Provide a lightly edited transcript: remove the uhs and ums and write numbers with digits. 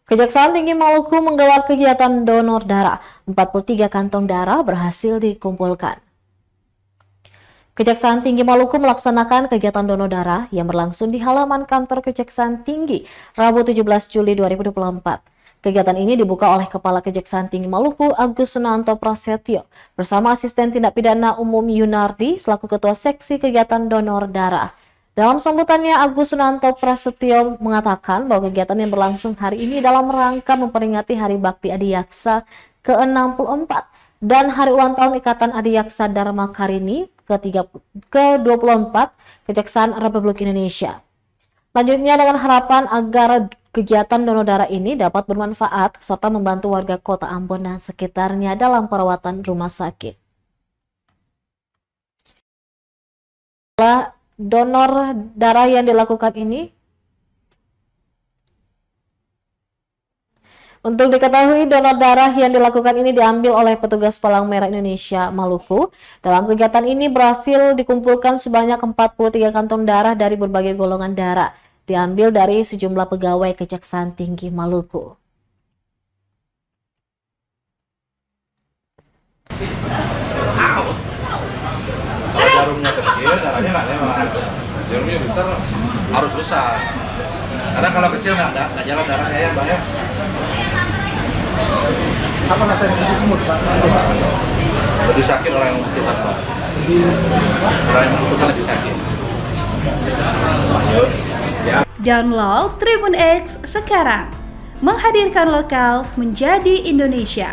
Kejaksaan Tinggi Maluku menggelar kegiatan donor darah. 43 kantong darah berhasil dikumpulkan. Kejaksaan Tinggi Maluku melaksanakan kegiatan donor darah yang berlangsung di halaman kantor Kejaksaan Tinggi Rabu 17 Juli 2024. Kegiatan ini dibuka oleh Kepala Kejaksaan Tinggi Maluku Agus Sunanto Prasetyo bersama Asisten Tindak Pidana Umum Yunardi selaku Ketua Seksi Kegiatan Donor Darah. Dalam sambutannya, Agus Sunanto Prasetyo mengatakan bahwa kegiatan yang berlangsung hari ini dalam rangka memperingati Hari Bakti Adiyaksa ke-64 dan Hari Ulang Tahun Ikatan Adiyaksa Dharma Karini ke-24 Kejaksaan Republik Indonesia. Lanjutnya dengan harapan agar kegiatan donor darah ini dapat bermanfaat serta membantu warga Kota Ambon dan sekitarnya dalam perawatan rumah sakit. Donor darah yang dilakukan ini, untuk diketahui donor darah yang dilakukan ini diambil oleh petugas Palang Merah Indonesia Maluku. Dalam kegiatan ini berhasil dikumpulkan sebanyak 43 kantong darah dari berbagai golongan darah, diambil dari sejumlah pegawai Kejaksaan Tinggi Maluku. Jarumnya kecil, darahnya nggak lewat. Jarumnya besar, harus besar. Karena kalau kecil nggak jalan darahnya ya, Mbak ya. Apa rasanya itu semut, Pak? Lebih sakit orang yang membutuhkan, Pak. Orang yang membutuhkan lebih sakit. Download Tribun X sekarang, menghadirkan lokal menjadi Indonesia.